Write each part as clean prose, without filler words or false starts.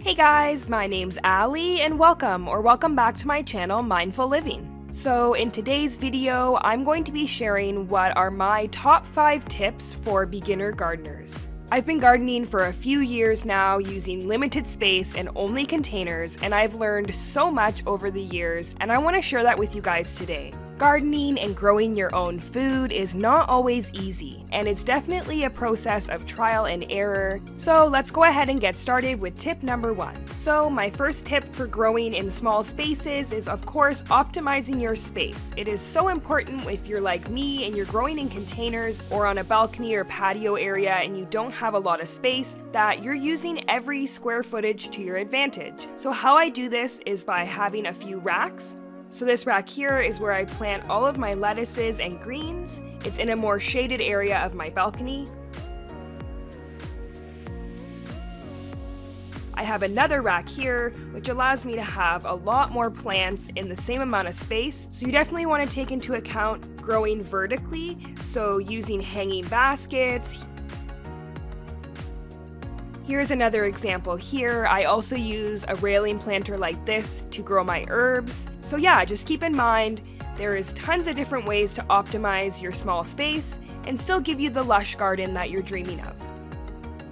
Hey guys, my name's Allie and welcome back to my channel Mindful Living. So in today's video, I'm going to be sharing what are my top 5 tips for beginner gardeners. I've been gardening for a few years now using limited space and only containers, and I've learned so much over the years, and I want to share that with you guys today. Gardening and growing your own food is not always easy, and it's definitely a process of trial and error. So let's go ahead and get started with tip number 1. So my first tip for growing in small spaces is, of course, optimizing your space. It is so important if you're like me and you're growing in containers or on a balcony or patio area and you don't have a lot of space, that you're using every square footage to your advantage. So how I do this is by having a few racks. So this rack here is where I plant all of my lettuces and greens. It's in a more shaded area of my balcony. I have another rack here, which allows me to have a lot more plants in the same amount of space. So you definitely want to take into account growing vertically, so using hanging baskets. Here's another example here. I also use a railing planter like this to grow my herbs. So yeah, just keep in mind, there is tons of different ways to optimize your small space and still give you the lush garden that you're dreaming of.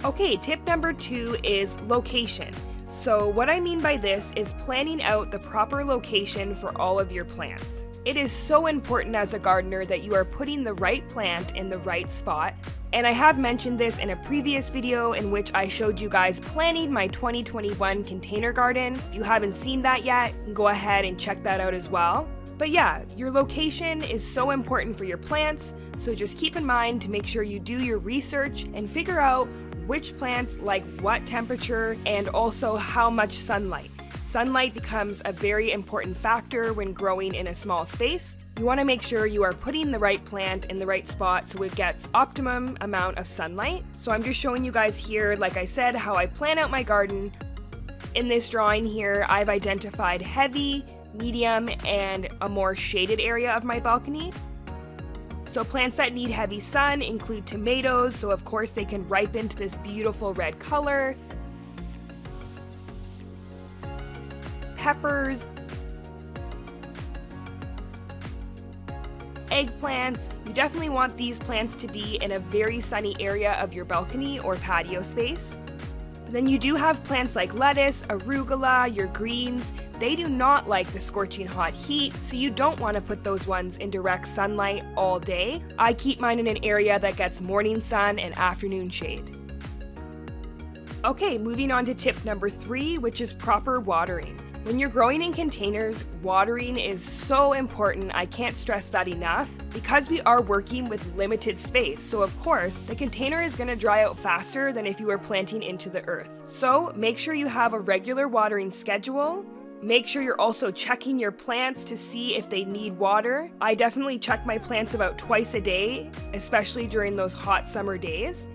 Okay, tip number 2 is location. So what I mean by this is planning out the proper location for all of your plants. It is so important as a gardener that you are putting the right plant in the right spot. And I have mentioned this in a previous video in which I showed you guys planning my 2021 container garden. If you haven't seen that yet, go ahead and check that out as well. But yeah, your location is so important for your plants, so just keep in mind to make sure you do your research and figure out which plants like what temperature and also how much sunlight. Sunlight becomes a very important factor when growing in a small space. You want to make sure you are putting the right plant in the right spot so it gets optimum amount of sunlight. So I'm just showing you guys here, like I said, how I plan out my garden. In this drawing here, I've identified heavy, medium, and a more shaded area of my balcony. So plants that need heavy sun include tomatoes, so of course they can ripen to this beautiful red color. Peppers, eggplants. You definitely want these plants to be in a very sunny area of your balcony or patio space. Then you do have plants like lettuce, arugula, your greens. They do not like the scorching hot heat, so you don't want to put those ones in direct sunlight all day. I keep mine in an area that gets morning sun and afternoon shade. Okay, moving on to tip number 3, which is proper watering. When you're growing in containers, watering is so important. I can't stress that enough because we are working with limited space. So of course, the container is going to dry out faster than if you were planting into the earth. So make sure you have a regular watering schedule. Make sure you're also checking your plants to see if they need water. I definitely check my plants about twice a day, especially during those hot summer days.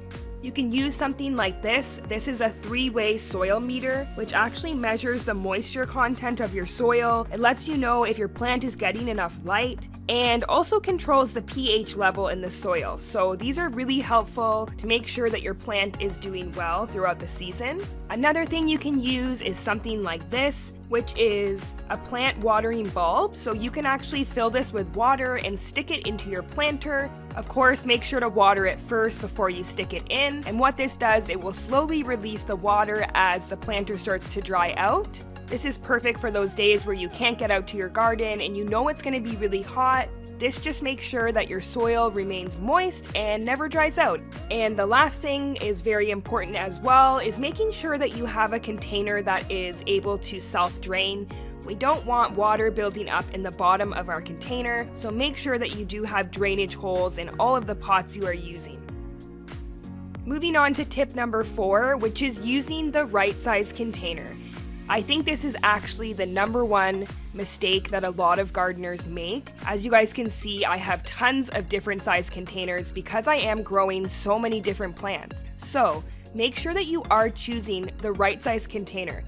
You can use something like this. This is a 3-way soil meter, which actually measures the moisture content of your soil. It lets you know if your plant is getting enough light and also controls the pH level in the soil. So these are really helpful to make sure that your plant is doing well throughout the season. Another thing you can use is something like this, which is a plant watering bulb. So you can actually fill this with water and stick it into your planter. Of course, make sure to water it first before you stick it in. And what this does, it will slowly release the water as the planter starts to dry out. This is perfect for those days where you can't get out to your garden and you know it's going to be really hot. This just makes sure that your soil remains moist and never dries out. And the last thing is very important as well, is making sure that you have a container that is able to self-drain. We don't want water building up in the bottom of our container, so make sure that you do have drainage holes in all of the pots you are using. Moving on to tip number 4, which is using the right size container. I think this is actually the number 1 mistake that a lot of gardeners make. As you guys can see, I have tons of different size containers because I am growing so many different plants. So make sure that you are choosing the right size container.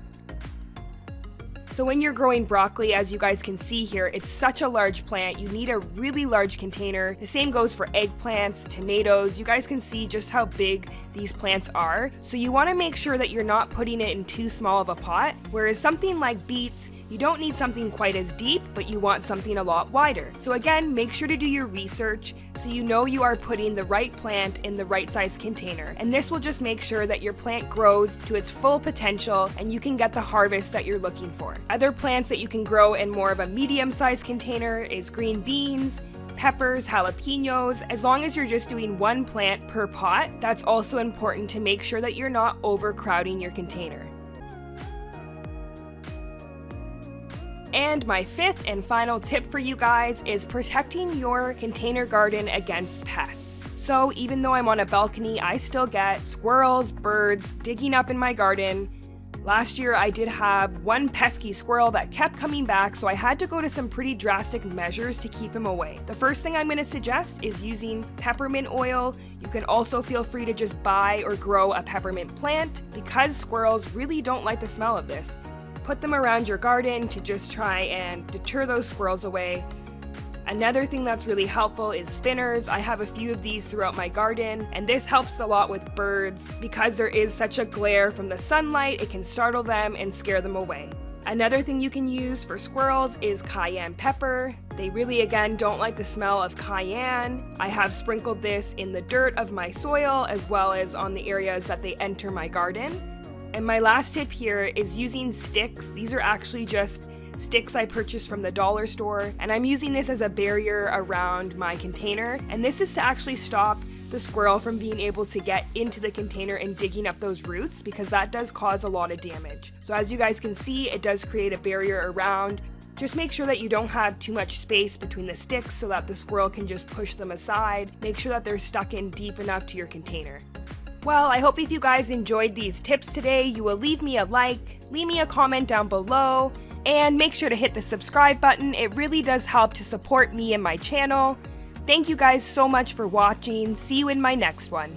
So when you're growing broccoli, as you guys can see here, it's such a large plant. You need a really large container. The same goes for eggplants, tomatoes. You guys can see just how big these plants are. So you want to make sure that you're not putting it in too small of a pot. Whereas something like beets, you don't need something quite as deep, but you want something a lot wider. So again, make sure to do your research so you know you are putting the right plant in the right size container. And this will just make sure that your plant grows to its full potential and you can get the harvest that you're looking for. Other plants that you can grow in more of a medium-sized container is green beans, peppers, jalapenos. As long as you're just doing one plant per pot, that's also important to make sure that you're not overcrowding your container. And my fifth and final tip for you guys is protecting your container garden against pests. So even though I'm on a balcony, I still get squirrels, birds digging up in my garden. Last year I did have one pesky squirrel that kept coming back, so I had to go to some pretty drastic measures to keep him away. The first thing I'm going to suggest is using peppermint oil. You can also feel free to just buy or grow a peppermint plant because squirrels really don't like the smell of this. Put them around your garden to just try and deter those squirrels away. Another thing that's really helpful is spinners. I have a few of these throughout my garden, and this helps a lot with birds because there is such a glare from the sunlight. It can startle them and scare them away. Another thing you can use for squirrels is cayenne pepper. They really, again, don't like the smell of cayenne. I have sprinkled this in the dirt of my soil as well as on the areas that they enter my garden. And my last tip here is using sticks. These are actually just sticks I purchased from the dollar store, and I'm using this as a barrier around my container. And this is to actually stop the squirrel from being able to get into the container and digging up those roots, because that does cause a lot of damage. So as you guys can see, it does create a barrier around. Just make sure that you don't have too much space between the sticks so that the squirrel can just push them aside. Make sure that they're stuck in deep enough to your container. Well, I hope if you guys enjoyed these tips today, you will leave me a like, leave me a comment down below, and make sure to hit the subscribe button. It really does help to support me and my channel. Thank you guys so much for watching. See you in my next one.